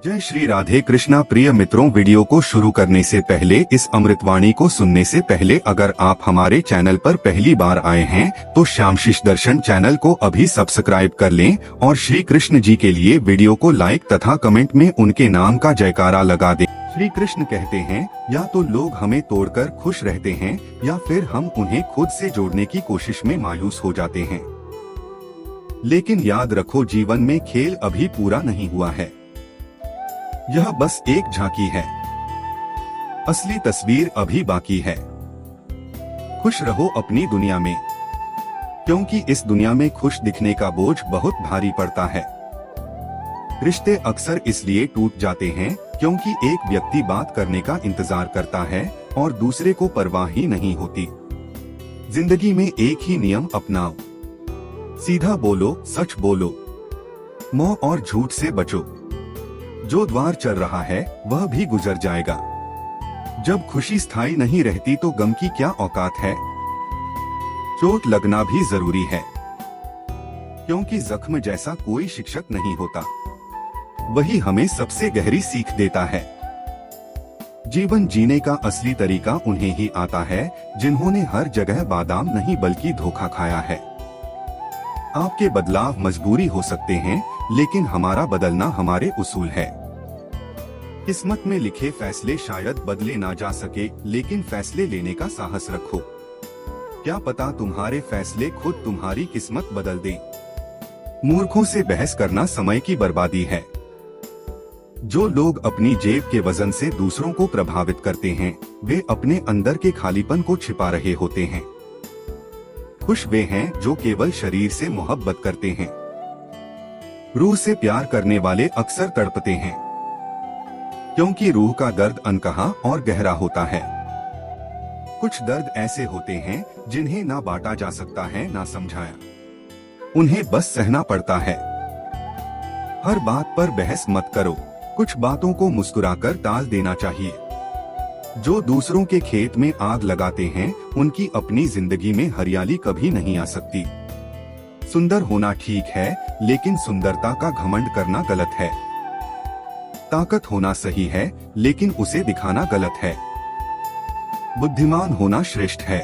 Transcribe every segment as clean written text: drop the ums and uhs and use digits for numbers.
जय श्री राधे कृष्णा। प्रिय मित्रों, वीडियो को शुरू करने से पहले, इस अमृतवाणी को सुनने से पहले अगर आप हमारे चैनल पर पहली बार आए हैं तो श्यामशिष दर्शन चैनल को अभी सब्सक्राइब कर लें और श्री कृष्ण जी के लिए वीडियो को लाइक तथा कमेंट में उनके नाम का जयकारा लगा दें। श्री कृष्ण कहते हैं, या तो लोग हमें तोड़कर खुश रहते हैं या फिर हम उन्हें खुद से जोड़ने की कोशिश में मायूस हो जाते हैं। लेकिन याद रखो, जीवन में खेल अभी पूरा नहीं हुआ है। यह बस एक झांकी है, असली तस्वीर अभी बाकी है। खुश रहो अपनी दुनिया में, क्योंकि इस दुनिया में खुश दिखने का बोझ बहुत भारी पड़ता है। रिश्ते अक्सर इसलिए टूट जाते हैं क्योंकि एक व्यक्ति बात करने का इंतजार करता है और दूसरे को परवाह ही नहीं होती। जिंदगी में एक ही नियम अपनाओ, सीधा बोलो, सच बोलो, मोह और झूठ से बचो। जो द्वार चल रहा है वह भी गुजर जाएगा। जब खुशी स्थायी नहीं रहती तो गम की क्या औकात है। चोट लगना भी जरूरी है, क्योंकि जख्म जैसा कोई शिक्षक नहीं होता, वही हमें सबसे गहरी सीख देता है। जीवन जीने का असली तरीका उन्हें ही आता है जिन्होंने हर जगह बादाम नहीं बल्कि धोखा खाया है। आपके बदलाव मजबूरी हो सकते हैं, लेकिन हमारा बदलना हमारे उसूल है। किस्मत में लिखे फैसले शायद बदले ना जा सके, लेकिन फैसले लेने का साहस रखो। क्या पता तुम्हारे फैसले खुद तुम्हारी किस्मत बदल दें। मूर्खों से बहस करना समय की बर्बादी है। जो लोग अपनी जेब के वजन से दूसरों को प्रभावित करते हैं, वे अपने अंदर के खालीपन को छिपा रहे होते हैं। खुश वे हैं जो केवल शरीर से मोहब्बत करते हैं। रूह से प्यार करने वाले अक्सर तड़पते हैं, क्योंकि रूह का दर्द अनकहा और गहरा होता है। कुछ दर्द ऐसे होते हैं जिन्हें ना बांटा जा सकता है ना समझाया, उन्हें बस सहना पड़ता है। हर बात पर बहस मत करो, कुछ बातों को मुस्कुराकर टाल देना चाहिए। जो दूसरों के खेत में आग लगाते हैं, उनकी अपनी जिंदगी में हरियाली कभी नहीं आ सकती। सुंदर होना ठीक है, लेकिन सुंदरता का घमंड करना गलत है। ताकत होना सही है, लेकिन उसे दिखाना गलत है। बुद्धिमान होना श्रेष्ठ है,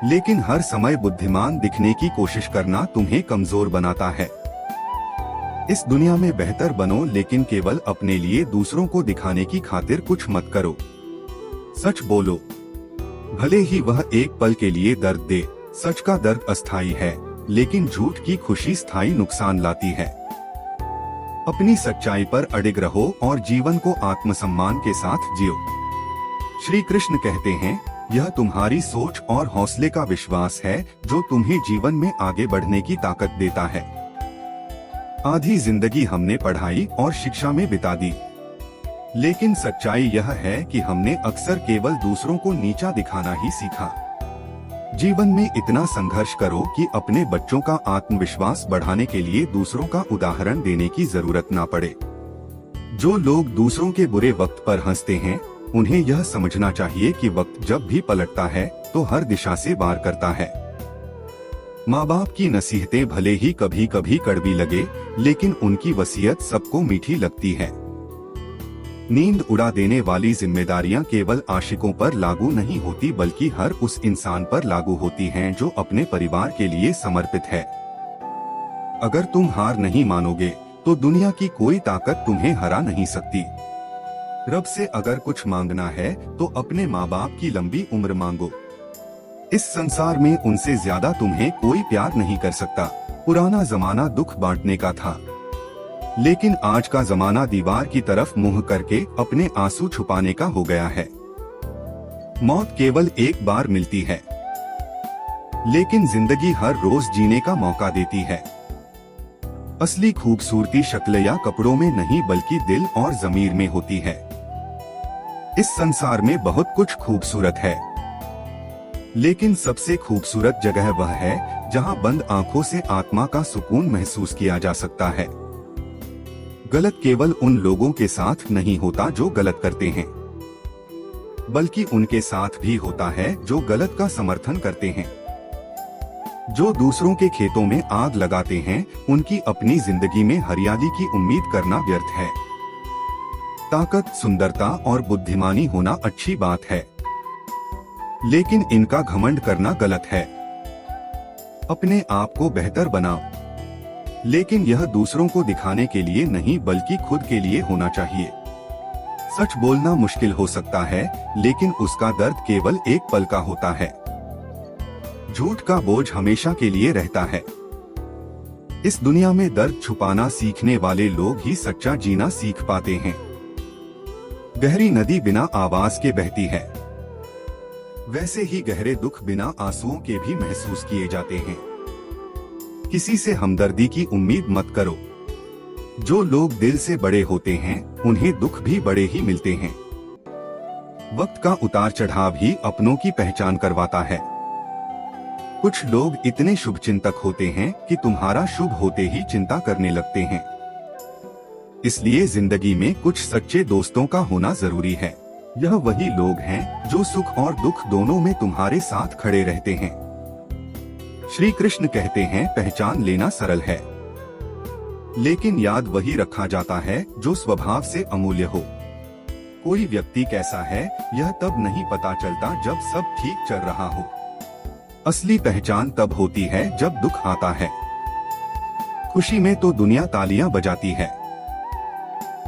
लेकिन हर समय बुद्धिमान दिखने की कोशिश करना तुम्हें कमजोर बनाता है। इस दुनिया में बेहतर बनो, लेकिन केवल अपने लिए दूसरों को दिखाने की खातिर कुछ मत करो। सच बोलो, भले ही वह एक पल के लिए दर्द दे। सच का दर्द अस्थायी है, लेकिन झूठ की खुशी स्थायी नुकसान लाती है। अपनी सच्चाई पर अडिग रहो और जीवन को आत्मसम्मान के साथ जियो। श्री कृष्ण कहते हैं, यह तुम्हारी सोच और हौसले का विश्वास है जो तुम्हें जीवन में आगे बढ़ने की ताकत देता है। आधी जिंदगी हमने पढ़ाई और शिक्षा में बिता दी, लेकिन सच्चाई यह है कि हमने अक्सर केवल दूसरों को नीचा दिखाना ही सीखा। जीवन में इतना संघर्ष करो कि अपने बच्चों का आत्मविश्वास बढ़ाने के लिए दूसरों का उदाहरण देने की जरूरत ना पड़े। जो लोग दूसरों के बुरे वक्त पर हंसते हैं, उन्हें यह समझना चाहिए कि वक्त जब भी पलटता है तो हर दिशा से वार करता है। माँ बाप की नसीहतें भले ही कभी कभी कड़वी लगे, लेकिन उनकी वसीयत सबको मीठी लगती है। नींद उड़ा देने वाली जिम्मेदारियां केवल आशिकों पर लागू नहीं होती, बल्कि हर उस इंसान पर लागू होती हैं जो अपने परिवार के लिए समर्पित है। अगर तुम हार नहीं मानोगे तो दुनिया की कोई ताकत तुम्हें हरा नहीं सकती। रब से अगर कुछ मांगना है तो अपने माँ बाप की लंबी उम्र मांगो। इस संसार में उनसे ज्यादा तुम्हें कोई प्यार नहीं कर सकता। पुराना जमाना दुख बांटने का था, लेकिन आज का जमाना दीवार की तरफ मुंह करके अपने आंसू छुपाने का हो गया है। मौत केवल एक बार मिलती है, लेकिन जिंदगी हर रोज जीने का मौका देती है। असली खूबसूरती शक्ल या कपड़ों में नहीं, बल्कि दिल और ज़मीर में होती है। इस संसार में बहुत कुछ खूबसूरत है, लेकिन सबसे खूबसूरत जगह वह है जहां बंद आंखों से आत्मा का सुकून महसूस किया जा सकता है। गलत केवल उन लोगों के साथ नहीं होता जो गलत करते हैं, बल्कि उनके साथ भी होता है जो गलत का समर्थन करते हैं। जो दूसरों के खेतों में आग लगाते हैं, उनकी अपनी जिंदगी में हरियाली की उम्मीद करना व्यर्थ है। ताकत, सुंदरता और बुद्धिमानी होना अच्छी बात है, लेकिन इनका घमंड करना गलत है। अपने आप को बेहतर बनाओ, लेकिन यह दूसरों को दिखाने के लिए नहीं बल्कि खुद के लिए होना चाहिए। सच बोलना मुश्किल हो सकता है, लेकिन उसका दर्द केवल एक पल का होता है। झूठ का बोझ हमेशा के लिए रहता है। इस दुनिया में दर्द छुपाना सीखने वाले लोग ही सच्चा जीना सीख पाते हैं। गहरी नदी बिना आवाज के बहती है, वैसे ही गहरे दुख बिना आंसुओं के भी महसूस किए जाते हैं। किसी से हमदर्दी की उम्मीद मत करो। जो लोग दिल से बड़े होते हैं उन्हें दुख भी बड़े ही मिलते हैं। वक्त का उतार चढ़ाव ही अपनों की पहचान करवाता है। कुछ लोग इतने शुभचिंतक होते हैं कि तुम्हारा शुभ होते ही चिंता करने लगते हैं। इसलिए जिंदगी में कुछ सच्चे दोस्तों का होना जरूरी है। यह वही लोग हैं जो सुख और दुख दोनों में तुम्हारे साथ खड़े रहते हैं। श्री कृष्ण कहते हैं, पहचान लेना सरल है, लेकिन याद वही रखा जाता है जो स्वभाव से अमूल्य हो। कोई व्यक्ति कैसा है यह तब नहीं पता चलता जब सब ठीक चल रहा हो। असली पहचान तब होती है जब दुख आता है। खुशी में तो दुनिया तालियां बजाती है,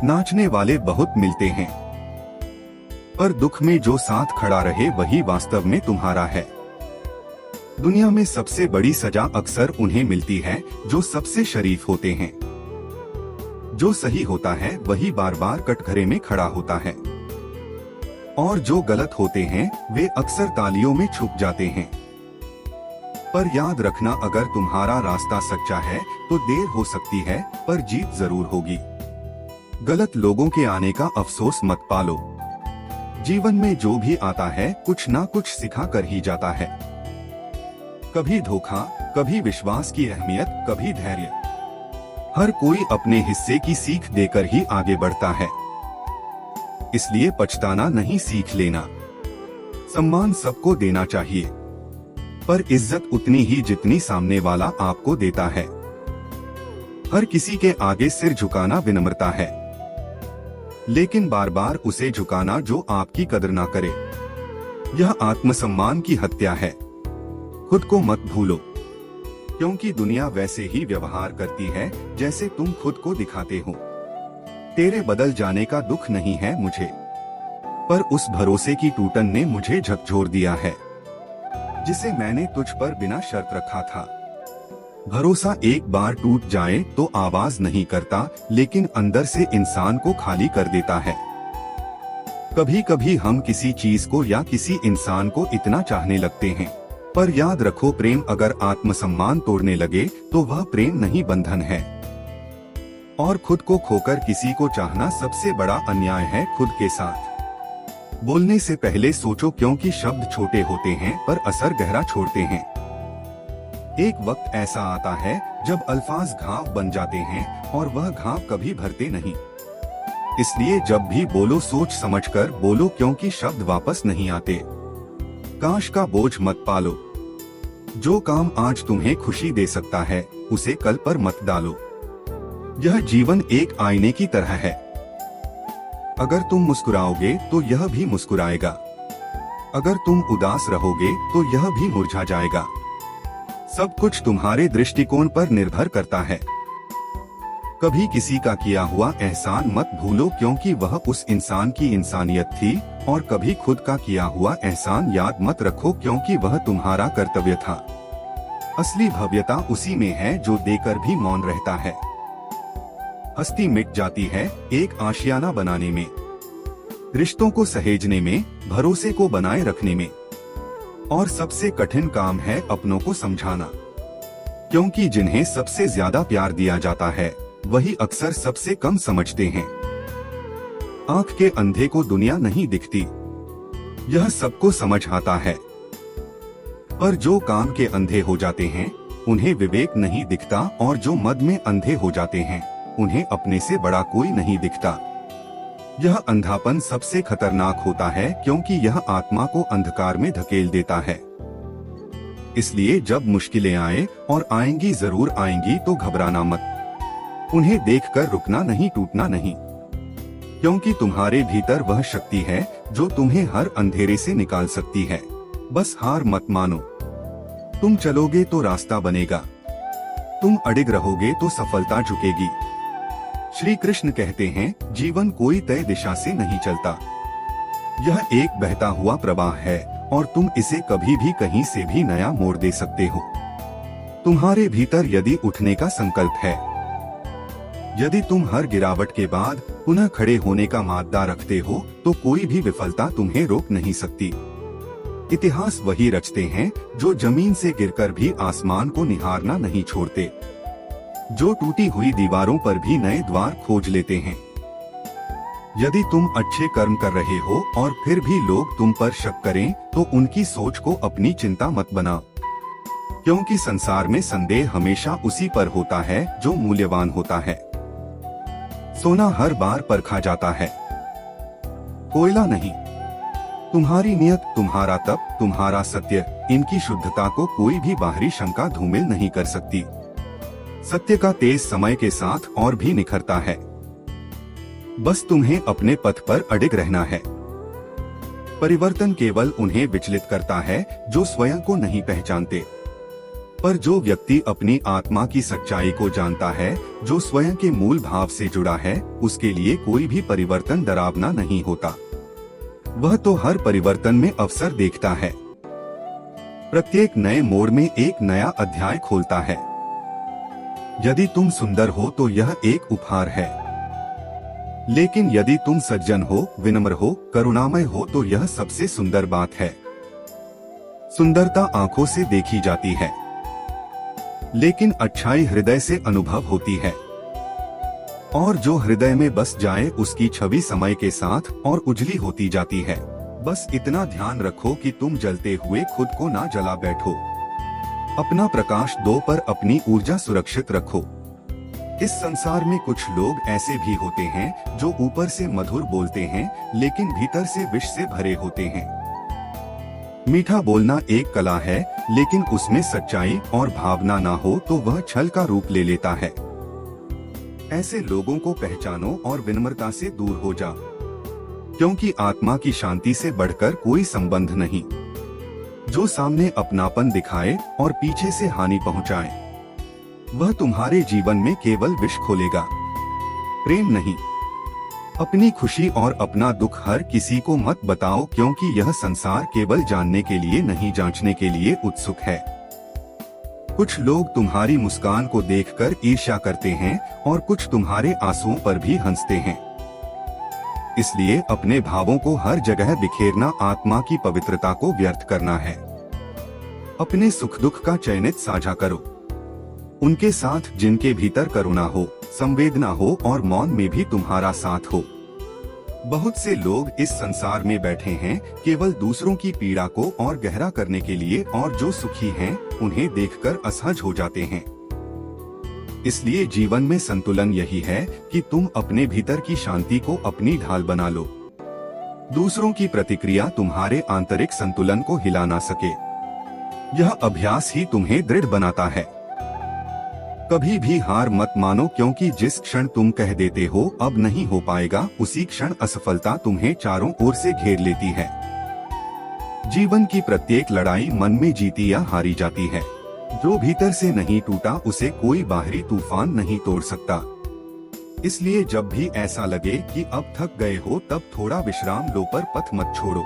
नाचने वाले बहुत मिलते हैं, पर दुख में जो साथ खड़ा रहे वही वास्तव में तुम्हारा है। दुनिया में सबसे बड़ी सजा अक्सर उन्हें मिलती है जो सबसे शरीफ होते हैं। जो सही होता है वही बार बार कटघरे में खड़ा होता है, और जो गलत होते हैं वे अक्सर तालियों में छुप जाते हैं। पर याद रखना, अगर तुम्हारा रास्ता सच्चा है तो देर हो सकती है पर जीत जरूर होगी। गलत लोगों के आने का अफसोस मत पालो। जीवन में जो भी आता है कुछ ना कुछ सिखा कर ही जाता है। कभी धोखा, कभी विश्वास की अहमियत, कभी धैर्य। हर कोई अपने हिस्से की सीख देकर ही आगे बढ़ता है। इसलिए पछताना नहीं, सीख लेना। सम्मान सबको देना चाहिए, पर इज्जत उतनी ही जितनी सामने वाला आपको देता है। हर किसी के आगे सिर झुकाना विनम्रता है, लेकिन बार बार उसे झुकाना जो आपकी कदर ना करे, यह आत्मसम्मान की हत्या है। खुद को मत भूलो, क्योंकि दुनिया वैसे ही व्यवहार करती है जैसे तुम खुद को दिखाते हो। तेरे बदल जाने का दुख नहीं है मुझे, पर उस भरोसे की टूटन ने मुझे झकझोर दिया है जिसे मैंने तुझ पर बिना शर्त रखा था। भरोसा एक बार टूट जाए तो आवाज नहीं करता, लेकिन अंदर से इंसान को खाली कर देता है। कभी कभी हम किसी चीज को या किसी इंसान को इतना चाहने लगते हैं, पर याद रखो, प्रेम अगर आत्मसम्मान तोड़ने लगे तो वह प्रेम नहीं, बंधन है। और खुद को खोकर किसी को चाहना सबसे बड़ा अन्याय है खुद के साथ। बोलने से पहले सोचो, क्योंकि शब्द छोटे होते हैं पर असर गहरा छोड़ते हैं। एक वक्त ऐसा आता है जब अल्फाज घाव बन जाते हैं और वह घाव कभी भरते नहीं। इसलिए जब भी बोलो सोच समझकर बोलो, क्योंकि शब्द वापस नहीं आते। काश का बोझ मत पालो। जो काम आज तुम्हें खुशी दे सकता है उसे कल पर मत डालो। यह जीवन एक आईने की तरह है। अगर तुम मुस्कुराओगे तो यह भी मुस्कुराएगा, अगर तुम उदास रहोगे तो यह भी मुरझा जाएगा। सब कुछ तुम्हारे दृष्टिकोण पर निर्भर करता है। कभी किसी का किया हुआ एहसान मत भूलो, क्योंकि वह उस इंसान की इंसानियत थी, और कभी खुद का किया हुआ एहसान याद मत रखो, क्योंकि वह तुम्हारा कर्तव्य था। असली भव्यता उसी में है जो देकर भी मौन रहता है। हस्ती मिट जाती है एक आशियाना बनाने में, रिश्तों को सहेजने में, भरोसे को बनाए रखने में। और सबसे कठिन काम है अपनों को समझाना, क्योंकि जिन्हें सबसे ज्यादा प्यार दिया जाता है वही अक्सर सबसे कम समझते हैं। आंख के अंधे को दुनिया नहीं दिखती, यह सबको समझ आता है, पर जो काम के अंधे हो जाते हैं उन्हें विवेक नहीं दिखता, और जो मद में अंधे हो जाते हैं उन्हें अपने से बड़ा कोई नहीं दिखता। यह अंधापन सबसे खतरनाक होता है, क्योंकि यह आत्मा को अंधकार में धकेल देता है। इसलिए जब मुश्किलें आए, और आएंगी जरूर आएंगी, तो घबराना मत। उन्हें देखकर रुकना नहीं, टूटना नहीं, क्योंकि तुम्हारे भीतर वह शक्ति है जो तुम्हें हर अंधेरे से निकाल सकती है। बस हार मत मानो। तुम चलोगे तो रास्ता बनेगा, तुम अडिग रहोगे तो सफलता झुकेगी। श्री कृष्ण कहते हैं, जीवन कोई तय दिशा से नहीं चलता, यह एक बहता हुआ प्रवाह है और तुम इसे कभी भी कहीं से भी नया मोड़ दे सकते हो। तुम्हारे भीतर यदि उठने का संकल्प है, यदि तुम हर गिरावट के बाद पुनः खड़े होने का मादा रखते हो, तो कोई भी विफलता तुम्हें रोक नहीं सकती। इतिहास वही रचते हैं जो जमीन से गिरकर भी आसमान को निहारना नहीं छोड़ते, जो टूटी हुई दीवारों पर भी नए द्वार खोज लेते हैं। यदि तुम अच्छे कर्म कर रहे हो और फिर भी लोग तुम पर शक करें, तो उनकी सोच को अपनी चिंता मत बनाओ, क्योंकि संसार में संदेह हमेशा उसी पर होता है जो मूल्यवान होता है। सोना हर बार परखा जाता है, कोयला नहीं। तुम्हारी नियत, तुम्हारा तप, तुम्हारा सत्य, इनकी शुद्धता को कोई भी बाहरी शंका धूमिल नहीं कर सकती। सत्य का तेज समय के साथ और भी निखरता है। बस तुम्हें अपने पथ पर अडिग रहना है। परिवर्तन केवल उन्हें विचलित करता है जो स्वयं को नहीं पहचानते, पर जो व्यक्ति अपनी आत्मा की सच्चाई को जानता है, जो स्वयं के मूल भाव से जुड़ा है, उसके लिए कोई भी परिवर्तन डरावना नहीं होता। वह तो हर परिवर्तन में अवसर देखता है, प्रत्येक नए मोड़ में एक नया अध्याय खोलता है। यदि तुम सुंदर हो तो यह एक उपहार है, लेकिन यदि तुम सज्जन हो, विनम्र हो, करुणामय हो, तो यह सबसे सुंदर बात है। सुंदरता आंखों से देखी जाती है, लेकिन अच्छाई हृदय से अनुभव होती है, और जो हृदय में बस जाए उसकी छवि समय के साथ और उजली होती जाती है। बस इतना ध्यान रखो कि तुम जलते हुए खुद को ना जला बैठो। अपना प्रकाश दो, पर अपनी ऊर्जा सुरक्षित रखो। इस संसार में कुछ लोग ऐसे भी होते हैं जो ऊपर से मधुर बोलते हैं, लेकिन भीतर से विष से भरे होते हैं। मीठा बोलना एक कला है, लेकिन उसमें सच्चाई और भावना ना हो तो वह छल का रूप ले लेता है। ऐसे लोगों को पहचानो और विनम्रता से दूर हो जाओ, क्योंकि आत्मा की शांति से बढ़कर कोई संबंध नहीं। जो सामने अपनापन दिखाए और पीछे से हानि पहुंचाए, वह तुम्हारे जीवन में केवल विष खोलेगा, प्रेम नहीं। अपनी खुशी और अपना दुख हर किसी को मत बताओ, क्योंकि यह संसार केवल जानने के लिए नहीं, जांचने के लिए उत्सुक है। कुछ लोग तुम्हारी मुस्कान को देखकर ईर्ष्या करते हैं और कुछ तुम्हारे आंसुओं पर भी हंसते हैं। इसलिए अपने भावों को हर जगह बिखेरना आत्मा की पवित्रता को व्यर्थ करना है। अपने सुख दुख का चयनित साझा करो, उनके साथ जिनके भीतर करुणा हो, संवेदना हो और मौन में भी तुम्हारा साथ हो। बहुत से लोग इस संसार में बैठे हैं केवल दूसरों की पीड़ा को और गहरा करने के लिए, और जो सुखी हैं उन्हें देखकर असहज हो जाते हैं। इसलिए जीवन में संतुलन यही है कि तुम अपने भीतर की शांति को अपनी ढाल बना लो। दूसरों की प्रतिक्रिया तुम्हारे आंतरिक संतुलन को हिला ना सके। यह अभ्यास ही तुम्हें दृढ़ बनाता है। कभी भी हार मत मानो, क्योंकि जिस क्षण तुम कह देते हो अब नहीं हो पाएगा, उसी क्षण असफलता तुम्हें चारों ओर से घेर लेती है। जीवन की प्रत्येक लड़ाई मन में जीती या हारी जाती है। जो भीतर से नहीं टूटा उसे कोई बाहरी तूफान नहीं तोड़ सकता। इसलिए जब भी ऐसा लगे कि अब थक गए हो, तब थोड़ा विश्राम लो, पर पथ मत छोड़ो,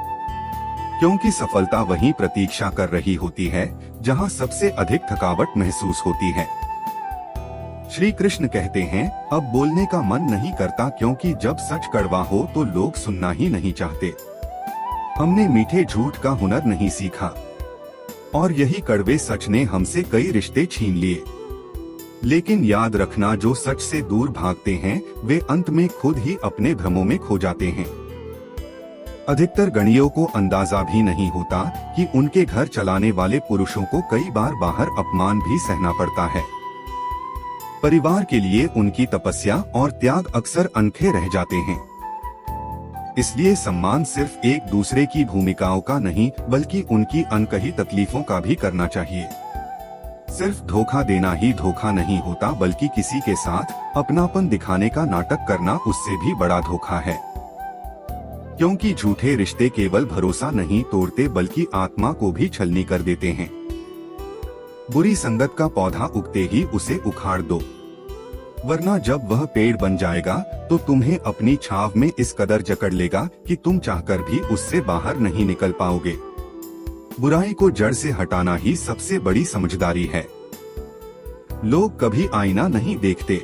क्योंकि सफलता वहीं प्रतीक्षा कर रही होती है जहां सबसे अधिक थकावट महसूस होती है। श्री कृष्ण कहते हैं, अब बोलने का मन नहीं करता, क्योंकि जब सच कड़वा हो तो लोग सुनना ही नहीं चाहते। हमने मीठे झूठ का हुनर नहीं सीखा, और यही कड़वे सच ने हमसे कई रिश्ते छीन लिए। लेकिन याद रखना, जो सच से दूर भागते हैं वे अंत में खुद ही अपने भ्रमों में खो जाते हैं। अधिकतर गणियों को अंदाजा भी नहीं होता कि उनके घर चलाने वाले पुरुषों को कई बार बाहर अपमान भी सहना पड़ता है। परिवार के लिए उनकी तपस्या और त्याग अक्सर अनखे रह जाते हैं। इसलिए सम्मान सिर्फ एक दूसरे की भूमिकाओं का नहीं, बल्कि उनकी अनकही तकलीफों का भी करना चाहिए। सिर्फ धोखा देना ही धोखा नहीं होता, बल्कि किसी के साथ अपनापन दिखाने का नाटक करना उससे भी बड़ा धोखा है। क्योंकि झूठे रिश्ते केवल भरोसा नहीं तोड़ते बल्कि आत्मा को भी छलनी कर देते हैं। बुरी संगत का पौधा उगते ही उसे उखाड़ दो, वरना जब वह पेड़ बन जाएगा तो तुम्हें अपनी छाव में इस कदर जकड़ लेगा कि तुम चाहकर भी उससे बाहर नहीं निकल पाओगे। बुराई को जड़ से हटाना ही सबसे बड़ी समझदारी है। लोग कभी आईना नहीं देखते।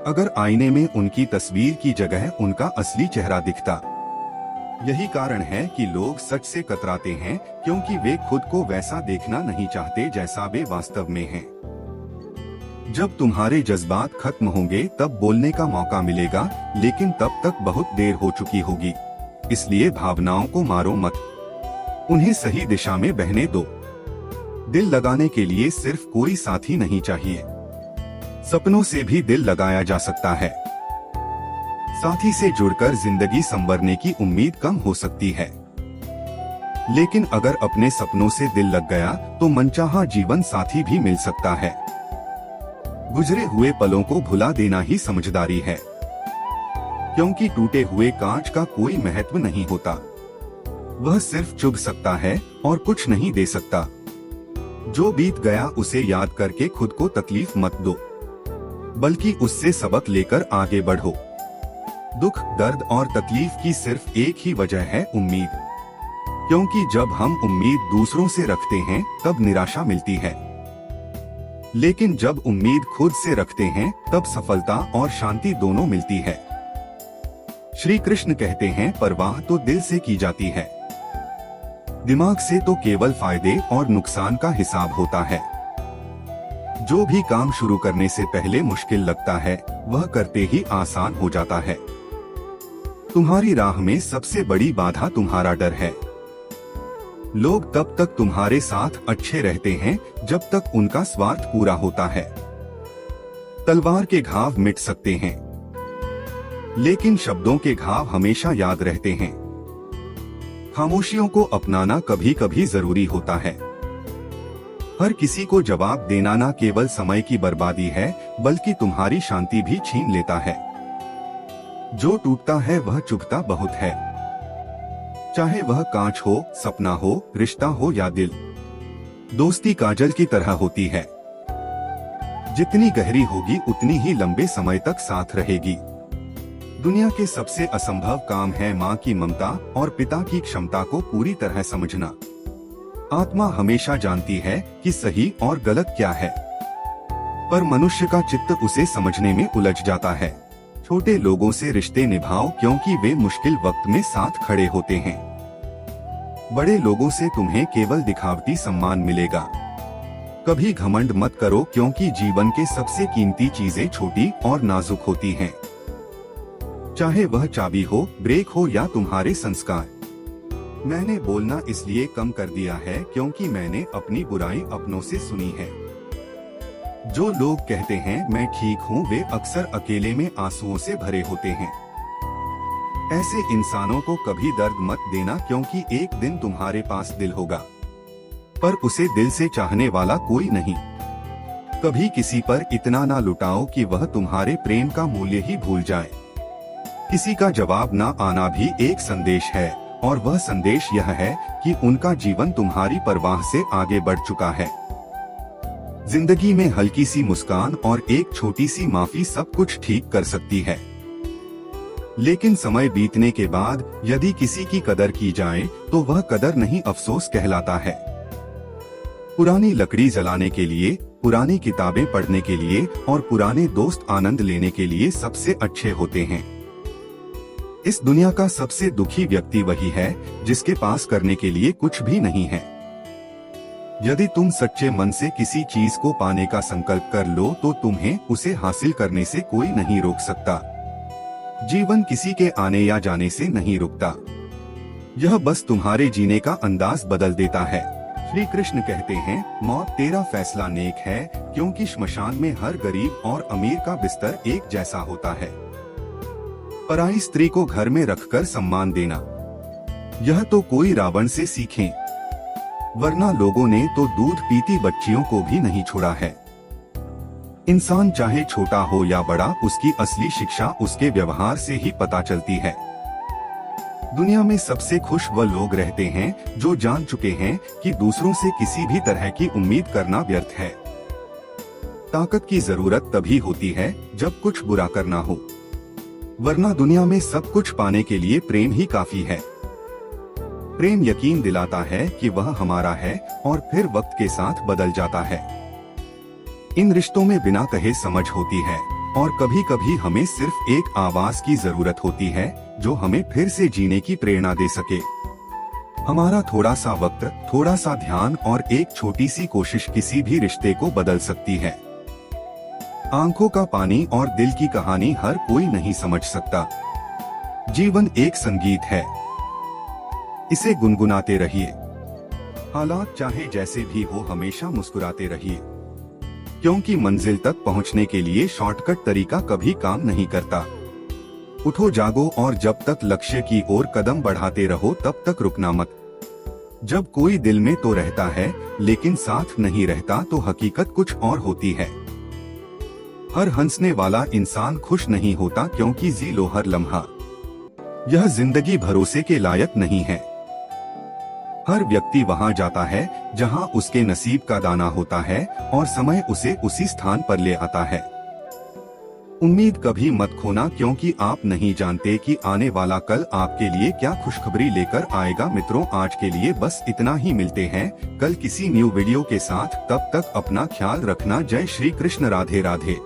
अगर आईने में उनकी तस्वीर की जगह उनका असली चेहरा दिखता। यही कारण है कि लोग सच से कतराते हैं, क्योंकि वे खुद को वैसा देखना नहीं चाहते जैसा वे वास्तव में हैं। जब तुम्हारे जज्बात खत्म होंगे तब बोलने का मौका मिलेगा, लेकिन तब तक बहुत देर हो चुकी होगी। इसलिए भावनाओं को मारो मत, उन्हें सही दिशा में बहने दो। दिल लगाने के लिए सिर्फ कोई साथी नहीं चाहिए, सपनों से भी दिल लगाया जा सकता है। साथी से जुड़कर जिंदगी संवरने की उम्मीद कम हो सकती है, लेकिन अगर अपने सपनों से दिल लग गया तो मनचाहा जीवन साथी भी मिल सकता है। गुजरे हुए पलों को भुला देना ही समझदारी है, क्योंकि टूटे हुए कांच का कोई महत्व नहीं होता। वह सिर्फ चुभ सकता है और कुछ नहीं दे सकता। जो बीत गया उसे याद करके खुद को तकलीफ मत दो, बल्कि उससे सबक लेकर आगे बढ़ो। दुख, दर्द और तकलीफ की सिर्फ एक ही वजह है, उम्मीद। क्योंकि जब हम उम्मीद दूसरों से रखते हैं तब निराशा मिलती है, लेकिन जब उम्मीद खुद से रखते हैं तब सफलता और शांति दोनों मिलती है। श्री कृष्ण कहते हैं, परवाह तो दिल से की जाती है, दिमाग से तो केवल फायदे और नुकसान का हिसाब होता है। जो भी काम शुरू करने से पहले मुश्किल लगता है वह करते ही आसान हो जाता है। तुम्हारी राह में सबसे बड़ी बाधा तुम्हारा डर है। लोग तब तक तुम्हारे साथ अच्छे रहते हैं जब तक उनका स्वार्थ पूरा होता है। तलवार के घाव मिट सकते हैं, लेकिन शब्दों के घाव हमेशा याद रहते हैं। खामोशियों को अपनाना कभी कभी जरूरी होता है। हर किसी को जवाब देना न केवल समय की बर्बादी है, बल्कि तुम्हारी शांति भी छीन लेता है। जो टूटता है वह चुभता बहुत है, चाहे वह कांच हो, सपना हो, रिश्ता हो या दिल। दोस्ती काजल की तरह होती है, जितनी गहरी होगी उतनी ही लंबे समय तक साथ रहेगी। दुनिया के सबसे असंभव काम है माँ की ममता और पिता की क्षमता को पूरी तरह समझना। आत्मा हमेशा जानती है कि सही और गलत क्या है, पर मनुष्य का चित्त उसे समझने में उलझ जाता है। छोटे लोगों से रिश्ते निभाओ, क्योंकि वे मुश्किल वक्त में साथ खड़े होते हैं। बड़े लोगों से तुम्हें केवल दिखावटी सम्मान मिलेगा। कभी घमंड मत करो, क्योंकि जीवन के सबसे कीमती चीजें छोटी और नाजुक होती हैं। चाहे वह चाबी हो, ब्रेक हो या तुम्हारे संस्कार। मैंने बोलना इसलिए कम कर दिया है क्योंकि मैंने अपनी बुराई अपनों से सुनी है। जो लोग कहते हैं मैं ठीक हूँ, वे अक्सर अकेले में आंसुओं से भरे होते हैं। ऐसे इंसानों को कभी दर्द मत देना, क्योंकि एक दिन तुम्हारे पास दिल होगा, पर उसे दिल से चाहने वाला कोई नहीं। कभी किसी पर इतना ना लुटाओ कि वह तुम्हारे प्रेम का मूल्य ही भूल जाए। किसी का जवाब ना आना भी एक संदेश है, और वह संदेश यह है कि उनका जीवन तुम्हारी परवाह से आगे बढ़ चुका है। जिंदगी में हल्की सी मुस्कान और एक छोटी सी माफी सब कुछ ठीक कर सकती है, लेकिन समय बीतने के बाद यदि किसी की कदर की जाए तो वह कदर नहीं, अफसोस कहलाता है। पुरानी लकड़ी जलाने के लिए, पुरानी किताबें पढ़ने के लिए और पुराने दोस्त आनंद लेने के लिए सबसे अच्छे होते हैं। इस दुनिया का सबसे दुखी व्यक्ति वही है जिसके पास करने के लिए कुछ भी नहीं है। यदि तुम सच्चे मन से किसी चीज को पाने का संकल्प कर लो तो तुम्हें उसे हासिल करने से कोई नहीं रोक सकता। जीवन किसी के आने या जाने से नहीं रुकता, यह बस तुम्हारे जीने का अंदाज बदल देता है। श्री कृष्ण कहते हैं, मौत तेरा फैसला नेक है, क्योंकि श्मशान में हर गरीब और अमीर का बिस्तर एक जैसा होता है। पराई स्त्री को घर में रखकर सम्मान देना, यह तो कोई रावण से सीखें। वरना लोगों ने तो दूध पीती बच्चियों को भी नहीं छोड़ा है। इंसान चाहे छोटा हो या बड़ा, उसकी असली शिक्षा उसके व्यवहार से ही पता चलती है। दुनिया में सबसे खुश वो लोग रहते हैं जो जान चुके हैं कि दूसरों से किसी भी तरह की उम्मीद करना व्यर्थ है। ताकत की जरूरत तभी होती है जब कुछ बुरा करना हो, वरना दुनिया में सब कुछ पाने के लिए प्रेम ही काफी है। प्रेम यकीन दिलाता है कि वह हमारा है और फिर वक्त के साथ बदल जाता है। इन रिश्तों में बिना कहे समझ होती है और कभी कभी हमें सिर्फ एक आवाज की जरूरत होती है जो हमें फिर से जीने की प्रेरणा दे सके। हमारा थोड़ा सा वक्त, थोड़ा सा ध्यान और एक छोटी सी कोशिश किसी भी रिश्ते को बदल सकती है। आंखों का पानी और दिल की कहानी हर कोई नहीं समझ सकता। जीवन एक संगीत है, इसे गुनगुनाते रहिए। हालात चाहे जैसे भी हो, हमेशा मुस्कुराते रहिए, क्योंकि मंजिल तक पहुंचने के लिए शॉर्टकट तरीका कभी काम नहीं करता। उठो, जागो और जब तक लक्ष्य की ओर कदम बढ़ाते रहो तब तक रुकना मत। जब कोई दिल में तो रहता है लेकिन साथ नहीं रहता तो हकीकत कुछ और होती है। हर हंसने वाला इंसान खुश नहीं होता, क्योंकि जी लो हर लम्हा यह जिंदगी भरोसे के लायक नहीं है। हर व्यक्ति वहां जाता है जहां उसके नसीब का दाना होता है और समय उसे उसी स्थान पर ले आता है। उम्मीद कभी मत खोना, क्योंकि आप नहीं जानते कि आने वाला कल आपके लिए क्या खुशखबरी लेकर आएगा। मित्रों, आज के लिए बस इतना ही। मिलते हैं कल किसी न्यू वीडियो के साथ। तब तक अपना ख्याल रखना। जय श्री कृष्ण। राधे राधे।